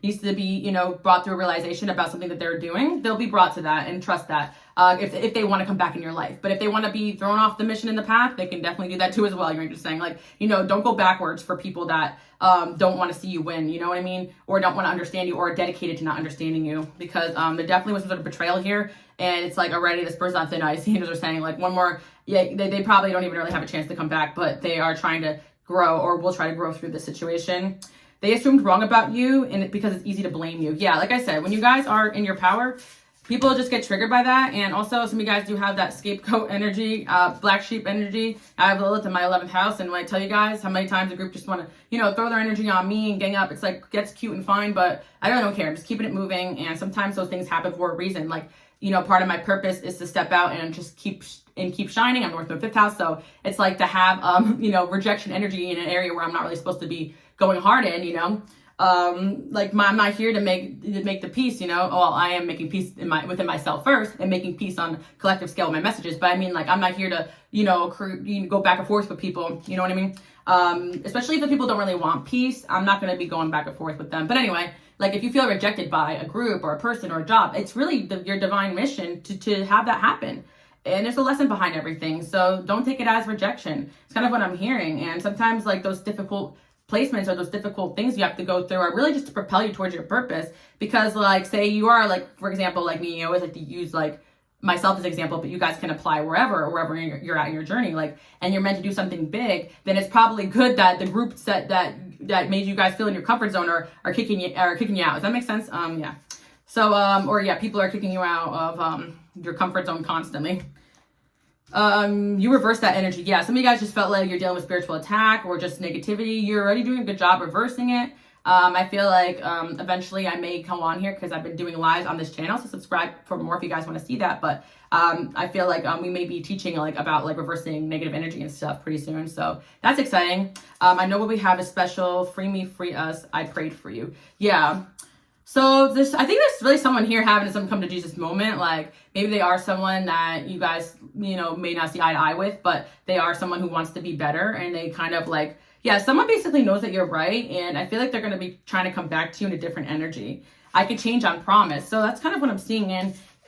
needs to be, you know, brought through a realization about something that they're doing, they'll be brought to that, and trust that if they want to come back in your life. But if they want to be thrown off the mission in the path, they can definitely do that too as well. You're just saying like, you know, don't go backwards for people that don't want to see you win, you know what I mean? Or don't want to understand you, or are dedicated to not understanding you, because there definitely was some sort of betrayal here. And it's like already this person on thin ice. The angels are saying like one more, yeah, they probably don't even really have a chance to come back, but they are trying to grow, or will try to grow through this situation. They assumed wrong about you, and because it's easy to blame you. Yeah, like I said, when you guys are in your power, people just get triggered by that. And also some of you guys do have that scapegoat energy, black sheep energy. I have Lilith in my 11th house, and when I tell you guys how many times the group just want to, you know, throw their energy on me and gang up, it's like gets cute and fine, but I really don't care. I'm just keeping it moving. And sometimes those things happen for a reason. Like, you know, part of my purpose is to step out and just keep shining. I'm North Node 5th house, so it's like to have you know, rejection energy in an area where I'm not really supposed to be going hard in, you know. Like I'm not here to make the peace, you know. Well, I am making peace within myself first, and making peace on collective scale with my messages. But I mean, like, I'm not here to, you know, go back and forth with people. You know what I mean? Especially if the people don't really want peace, I'm not going to be going back and forth with them. But anyway, like if you feel rejected by a group or a person or a job, it's really your divine mission to have that happen. And there's a lesson behind everything. So don't take it as rejection. It's kind of what I'm hearing. And sometimes like those difficult placements or those difficult things you have to go through are really just to propel you towards your purpose. Because like, say you are like, for example, like me, I always like to use like myself as an example, but you guys can apply wherever you're at in your journey, like, and you're meant to do something big, then it's probably good that the groups that made you guys feel in your comfort zone are kicking you out. Does that make sense? Yeah. So, or yeah, people are kicking you out of your comfort zone constantly. You reverse that energy. Yeah, some of you guys just felt like you're dealing with spiritual attack or just negativity. You're already doing a good job reversing it. I feel like eventually I may come on here because I've been doing lives on this channel, so subscribe for more if you guys want to see that. But I feel like we may be teaching like about like reversing negative energy and stuff pretty soon, so that's exciting. I know what we have is special. Free me, free us. I prayed for you. Yeah. So I think there's really someone here having some come to Jesus moment. Like maybe they are someone that you guys, may not see eye to eye with, but they are someone who wants to be better, and they kind of like, yeah, someone basically knows that you're right, and I feel like they're going to be trying to come back to you in a different energy. I could change on promise. So that's kind of what I'm seeing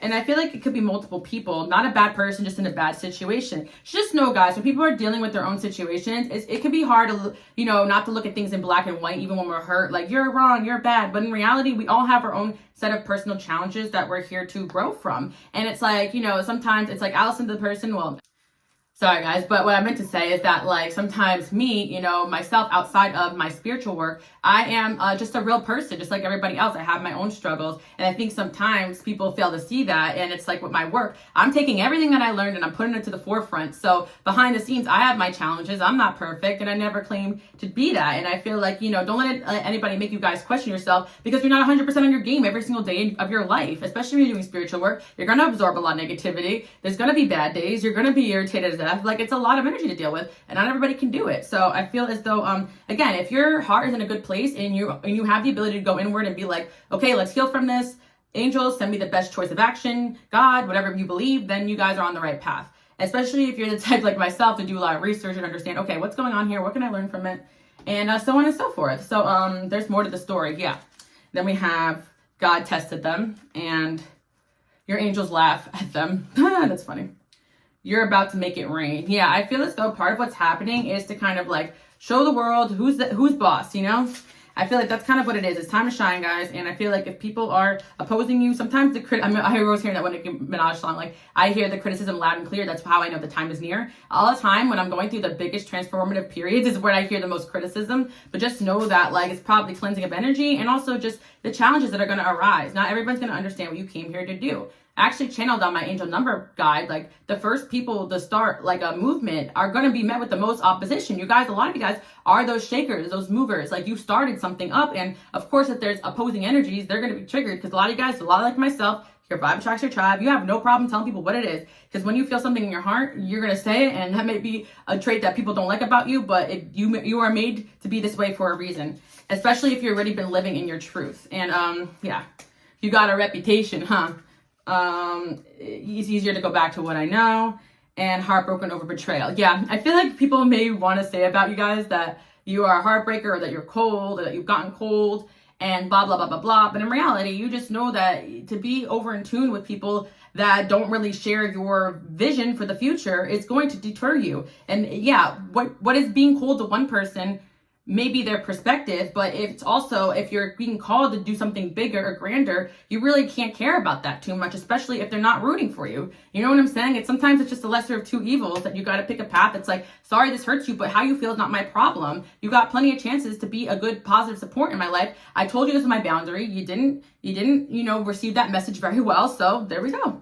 and I feel like it could be multiple people, not a bad person, just in a bad situation. Just know, guys, when people are dealing with their own situations, it can be hard to, not to look at things in black and white, even when we're hurt, like you're wrong, you're bad. But in reality, we all have our own set of personal challenges that we're here to grow from. And it's like, sometimes it's like Allison, the person, well, sorry guys, but what I meant to say is that like sometimes me, myself outside of my spiritual work, I am just a real person, just like everybody else. I have my own struggles, and I think sometimes people fail to see that. And it's like with my work, I'm taking everything that I learned and I'm putting it to the forefront. So behind the scenes, I have my challenges. I'm not perfect, and I never claimed to be that. And I feel like, don't let anybody make you guys question yourself, because you're not 100% on your game every single day of your life, especially when you're doing spiritual work. You're going to absorb a lot of negativity. There's going to be bad days. You're going to be irritated as death. Like it's a lot of energy to deal with, and not everybody can do it. So I feel as though, again, if your heart is in a good place and you have the ability to go inward and be like, okay, let's heal from this. Angels, send me the best choice of action. God, whatever you believe, then you guys are on the right path. Especially if you're the type like myself to do a lot of research and understand, okay, what's going on here? What can I learn from it? And so on and so forth. So there's more to the story. Yeah. Then we have God tested them, and your angels laugh at them. That's funny. You're about to make it rain. Yeah, I feel as though part of what's happening is to kind of like show the world who's boss, I feel like that's kind of what it is. It's time to shine, guys. And I feel like if people are opposing you, sometimes I was hearing that when Minaj song, like I hear the criticism loud and clear. That's how I know the time is near. All the time when I'm going through the biggest transformative periods is where I hear the most criticism. But just know that like it's probably cleansing of energy, and also just the challenges that are going to arise. Not everyone's going to understand what you came here to do. Actually channeled on my angel number guide, like the first people to start like a movement are going to be met with the most opposition. You guys, a lot of you guys are those shakers, those movers. Like you started something up, and of course if there's opposing energies, they're going to be triggered, because a lot of you guys, a lot like myself, your vibe attracts your tribe. You have no problem telling people what it is, because when you feel something in your heart, you're going to say it, and that may be a trait that people don't like about you, but you are made to be this way for a reason, especially if you've already been living in your truth. And yeah, you got a reputation, huh? It's easier to go back to what I know, and heartbroken over betrayal. Yeah, I feel like people may want to say about you guys that you are a heartbreaker, or that you're cold, or that you've gotten cold, and blah, blah, blah, blah, blah. But in reality, you just know that to be over in tune with people that don't really share your vision for the future is going to deter you. And yeah, what is being cold to one person maybe their perspective, but it's also, if you're being called to do something bigger or grander, you really can't care about that too much, especially if they're not rooting for you. You know what I'm saying? Sometimes it's just a lesser of two evils, that you got to pick a path that's like, sorry, this hurts you, but how you feel is not my problem. You got plenty of chances to be a good, positive support in my life. I told you this is my boundary. You didn't, receive that message very well. So there we go.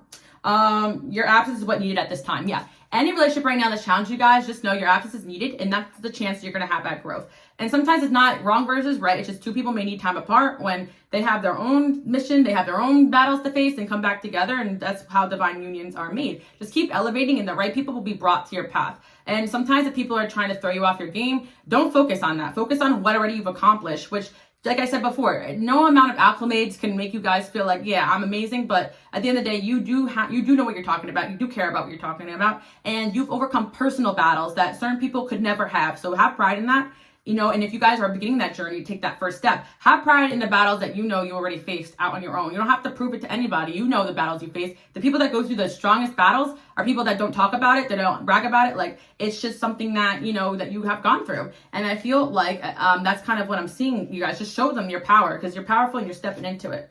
Your absence is what needed at this time. Yeah. Any relationship right now that's challenged you guys, just know your absence is needed, and that's the chance you're going to have that growth. And sometimes it's not wrong versus right. It's just two people may need time apart when they have their own mission, they have their own battles to face, and come back together. And that's how divine unions are made. Just keep elevating, and the right people will be brought to your path. And sometimes if people are trying to throw you off your game, don't focus on that. Focus on what already you've accomplished, which, like I said before, no amount of acclimates can make you guys feel like, yeah, I'm amazing. But at the end of the day, you do know what you're talking about. You do care about what you're talking about. And you've overcome personal battles that certain people could never have. So have pride in that. And if you guys are beginning that journey, take that first step. Have pride in the battles that you already faced out on your own. You don't have to prove it to anybody. You know the battles you face. The people that go through the strongest battles are people that don't talk about it, that don't brag about it. Like, it's just something that, that you have gone through. And I feel like that's kind of what I'm seeing, you guys. Just show them your power, because you're powerful and you're stepping into it.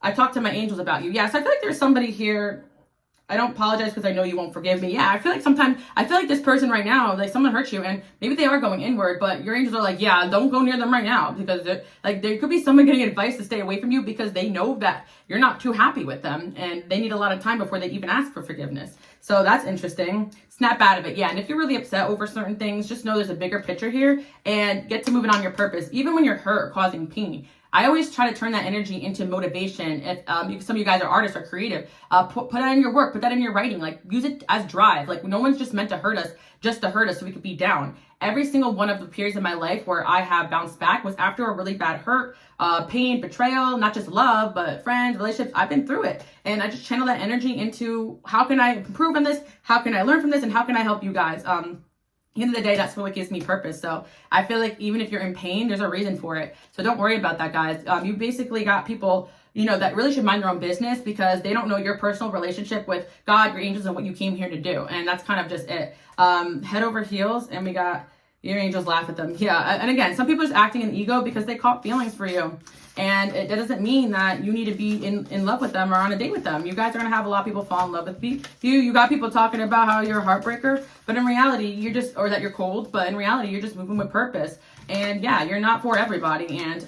I talked to my angels about you. Yes, I feel like there's somebody here I don't apologize because I know you won't forgive me. Yeah, I feel like this person right now, like someone hurt you and maybe they are going inward, but your angels are like, yeah, don't go near them right now, because like there could be someone getting advice to stay away from you because they know that you're not too happy with them and they need a lot of time before they even ask for forgiveness. So that's interesting. Snap out of it. Yeah, and if you're really upset over certain things, just know there's a bigger picture here and get to moving on your purpose, even when you're hurt or causing pain. I always try to turn that energy into motivation. If some of you guys are artists or creative, put that in your work, put that in your writing, like use it as drive. Like no one's just meant to hurt us just to hurt us so we could be down. Every single one of the periods in my life where I have bounced back was after a really bad hurt, pain, betrayal, not just love, but friends, relationships. I've been through it. And I just channel that energy into how can I improve on this? How can I learn from this? And how can I help you guys? At the end of the day, that's what gives me purpose. So I feel like even if you're in pain, there's a reason for it. So don't worry about that, guys. You basically got people, that really should mind their own business because they don't know your personal relationship with God, your angels, and what you came here to do. And that's kind of just it. Head over heels, and we got your angels laugh at them. Yeah, and again, some people are just acting in ego because they caught feelings for you. And that doesn't mean that you need to be in love with them or on a date with them. You guys are going to have a lot of people fall in love with you. You got people talking about how you're a heartbreaker, but in reality, or that you're cold, but in reality, you're just moving with purpose. And yeah, you're not for everybody. And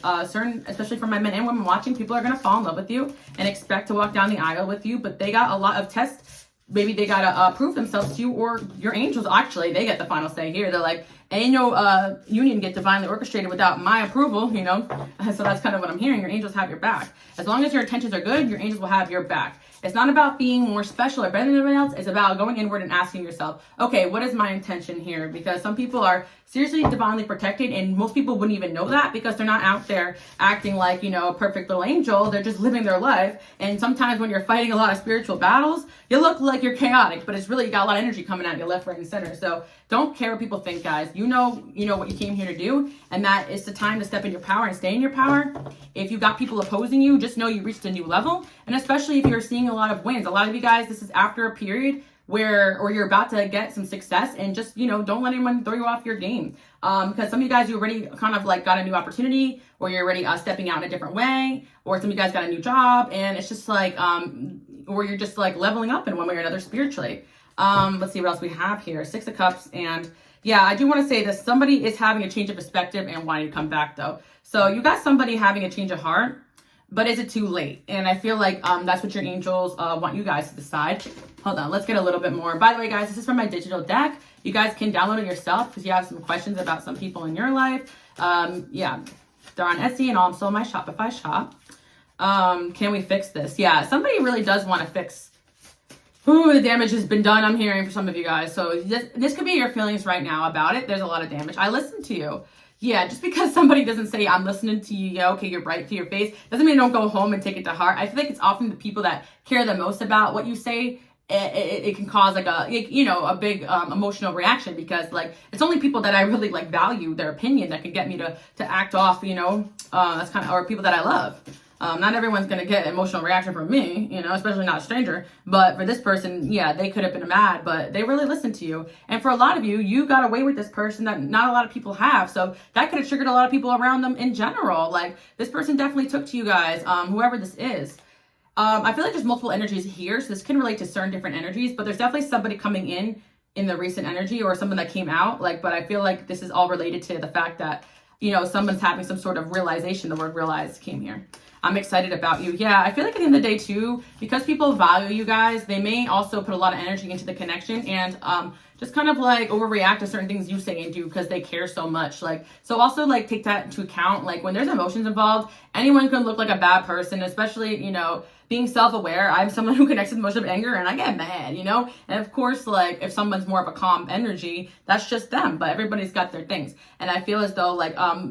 especially for my men and women watching, people are going to fall in love with you and expect to walk down the aisle with you, but they got a lot of tests. Maybe they got to prove themselves to you, or your angels, actually, they get the final say here. They're like, ain't no union get divinely orchestrated without my approval, So that's kind of what I'm hearing. Your angels have your back. As long as your intentions are good, your angels will have your back. It's not about being more special or better than everyone else. It's about going inward and asking yourself, okay, what is my intention here? Because some people are seriously divinely protected, and most people wouldn't even know that because they're not out there acting like, a perfect little angel. They're just living their life. And sometimes when you're fighting a lot of spiritual battles, you look like you're chaotic, but it's really, you got a lot of energy coming at you left, right, and center. So don't care what people think, guys. You know what you came here to do, and that is the time to step in your power and stay in your power. If you got people opposing you, just know you reached a new level. And especially if you're seeing a lot of wins. A lot of you guys, this is after a period or you're about to get some success, and just, don't let anyone throw you off your game. Because some of you guys, you already kind of like got a new opportunity, or you're already stepping out in a different way, or some of you guys got a new job, and it's just like, or you're just like leveling up in one way or another spiritually. Let's see what else we have here. 6 of Cups. And yeah, I do want to say this. Somebody is having a change of perspective and wanting to come back though. So you got somebody having a change of heart, but is it too late? And I feel like that's what your angels want you guys to decide. Hold on, let's get a little bit more. By the way, guys, this is from my digital deck. You guys can download it yourself because you have some questions about some people in your life. Yeah, they're on Etsy and also my Shopify shop. Can we fix this? Yeah, somebody really does want to fix. Ooh, the damage has been done, I'm hearing, for some of you guys. So this could be your feelings right now about it. There's a lot of damage. I listened to you. Yeah, just because somebody doesn't say, I'm listening to you, yeah, okay, you're right to your face, doesn't mean don't go home and take it to heart. I feel like it's often the people that care the most about what you say. It can cause like a big emotional reaction, because like it's only people that I really like value their opinion that can get me to act off, that's kind of, or people that I love. Not everyone's going to get an emotional reaction from me, especially not a stranger. But for this person, yeah, they could have been mad, but they really listened to you. And for a lot of you, you got away with this person that not a lot of people have. So that could have triggered a lot of people around them in general. Like this person definitely took to you guys, whoever this is. I feel like there's multiple energies here. So this can relate to certain different energies, but there's definitely somebody coming in the recent energy, or someone that came out. But I feel like this is all related to the fact that, someone's having some sort of realization. The word realize came here. I'm excited about you. Yeah, I feel like at the end of the day too, because people value you guys, they may also put a lot of energy into the connection and just kind of like overreact to certain things you say and do because they care so much. So also take that into account. Like when there's emotions involved, anyone can look like a bad person, especially, being self-aware. I'm someone who connects with emotion of anger and I get mad, and of course, if someone's more of a calm energy, that's just them, but everybody's got their things. And I feel as though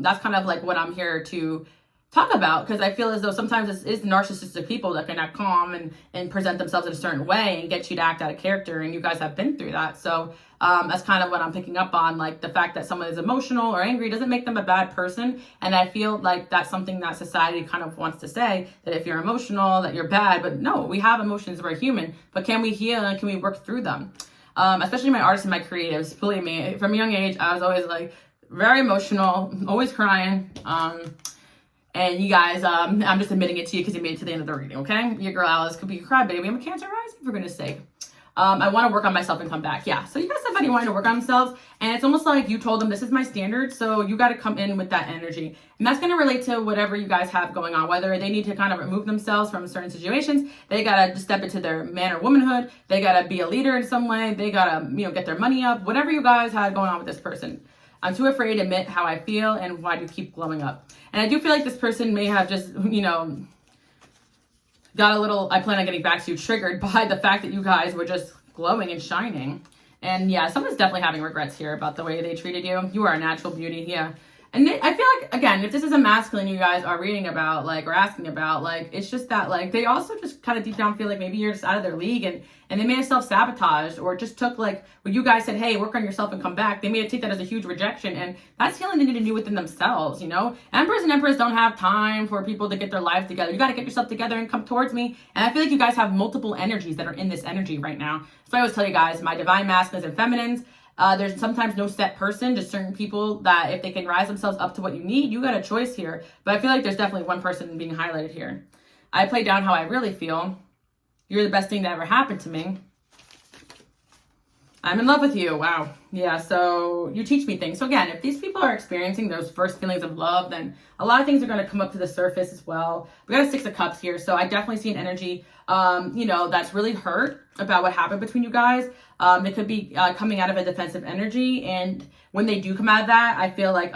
that's kind of what I'm here to talk about, because I feel as though sometimes it is narcissistic people that can act calm and present themselves in a certain way and get you to act out of character, and you guys have been through that. So that's kind of what I'm picking up on. The fact that someone is emotional or angry doesn't make them a bad person, and I feel like that's something that society kind of wants to say, that if you're emotional that you're bad. But no, we have emotions, we're human, but can we heal and can we work through them? Especially my artists and my creatives, believe me, from a young age I was always very emotional, always crying. And you guys, I'm just admitting it to you because you made it to the end of the reading, okay? Your girl Alice could be a crybaby. I'm a Cancer rising, for goodness sake. I want to work on myself and come back. Yeah. So you got somebody wanting to work on themselves, and it's almost like you told them this is my standard. So you got to come in with that energy. And that's going to relate to whatever you guys have going on, whether they need to kind of remove themselves from certain situations. They got to just step into their man or womanhood. They got to be a leader in some way. They got to, get their money up, whatever you guys had going on with this person. I'm too afraid to admit how I feel and why do you keep glowing up. And I do feel like this person may have just, got a little, I plan on getting back to you, triggered by the fact that you guys were just glowing and shining. And yeah, someone's definitely having regrets here about the way they treated you. You are a natural beauty, yeah. And I feel like, again, if this is a masculine you guys are reading about, or asking about, it's just that, they also just kind of deep down feel like maybe you're just out of their league, and they may have self-sabotaged, or just took, when you guys said, hey, work on yourself and come back, they may have taken that as a huge rejection, and that's healing they need to do within themselves, Emperors and Emperors don't have time for people to get their lives together. You got to get yourself together and come towards me, and I feel like you guys have multiple energies that are in this energy right now. So I always tell you guys, my divine masculines and feminines, there's sometimes no set person, just certain people that if they can rise themselves up to what you need, you got a choice here. But I feel like there's definitely one person being highlighted here. I play down how I really feel. You're the best thing that ever happened to me. I'm in love with you. Wow. Yeah, so you teach me things. So again, if these people are experiencing those first feelings of love, then a lot of things are going to come up to the surface as well. We got a 6 of Cups here. So I definitely see an energy, that's really hurt about what happened between you guys. It could be coming out of a defensive energy. And when they do come out of that, I feel like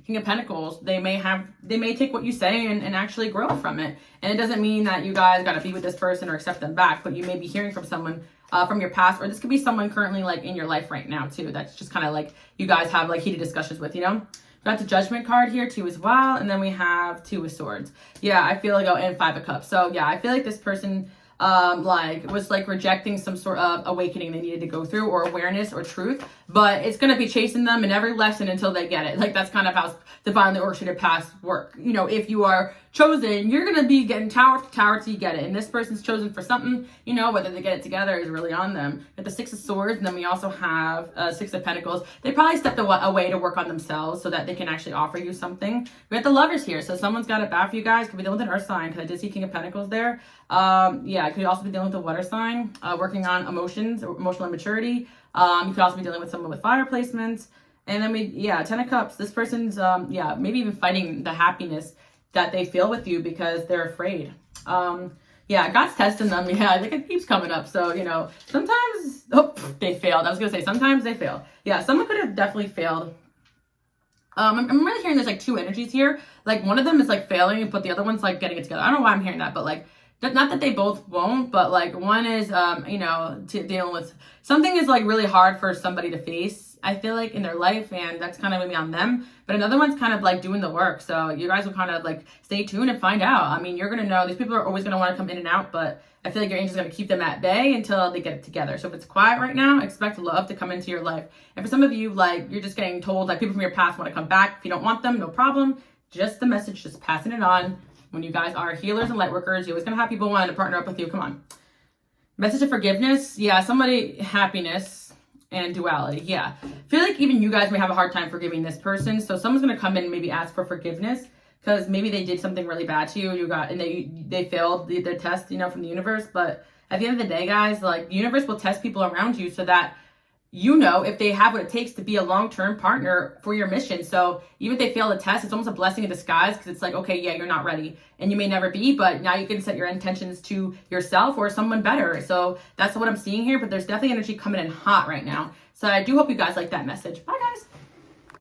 King of Pentacles, they may take what you say and actually grow from it. And it doesn't mean that you guys got to be with this person or accept them back, but you may be hearing from someone from your past, or this could be someone currently in your life right now too. That's just kind of you guys have heated discussions with, We got the Judgment card here too as well. And then we have 2 of Swords. Yeah, I feel and 5 of Cups. So yeah, I feel like this person was rejecting some sort of awakening they needed to go through, or awareness or truth, but it's going to be chasing them in every lesson until they get it. That's kind of how divinely orchestrated paths work. If you are chosen, you're going to be getting tower to tower till you get it. And this person's chosen for something, whether they get it together is really on them. At the 6 of Swords, and then we also have 6 of Pentacles. They probably stepped away to work on themselves so that they can actually offer you something. We got the Lovers here. So someone's got it bad for you guys. Could be dealing with an earth sign, because I did see King of Pentacles there. Yeah, it could also be dealing with a water sign, working on emotions, or emotional immaturity. You could also be dealing with someone with fire placements. And then 10 of Cups. This person's, maybe even fighting the happiness that they feel with you because they're afraid. God's testing them. Yeah, I think it keeps coming up. So, sometimes, they failed. I was going to say, sometimes they fail. Yeah, someone could have definitely failed. I'm really hearing there's 2 energies here. One of them is failing, but the other one's getting it together. I don't know why I'm hearing that, but not that they both won't, but one is, dealing with something is really hard for somebody to face, I feel in their life, and that's kind of maybe on them. But another one's kind of doing the work. So you guys will kind of stay tuned and find out. I mean, you're going to know these people are always going to want to come in and out, but I feel like your angel's going to keep them at bay until they get it together. So if it's quiet right now, expect love to come into your life. And for some of you, you're just getting told people from your past want to come back. If you don't want them, no problem. Just the message, just passing it on. When you guys are healers and light workers, you're always going to have people wanting to partner up with you. Come on. Message of forgiveness. Yeah, somebody, happiness and duality. Yeah. I feel like even you guys may have a hard time forgiving this person. So someone's going to come in and maybe ask for forgiveness because maybe they did something really bad to you. And they failed their test, from the universe. But at the end of the day, guys, the universe will test people around you so that if they have what it takes to be a long-term partner for your mission. So even if they fail the test, it's almost a blessing in disguise, because it's okay, yeah, you're not ready and you may never be, but now you can set your intentions to yourself or someone better. So that's what I'm seeing here, but there's definitely energy coming in hot right now. So I do hope you guys like that message. Bye, guys.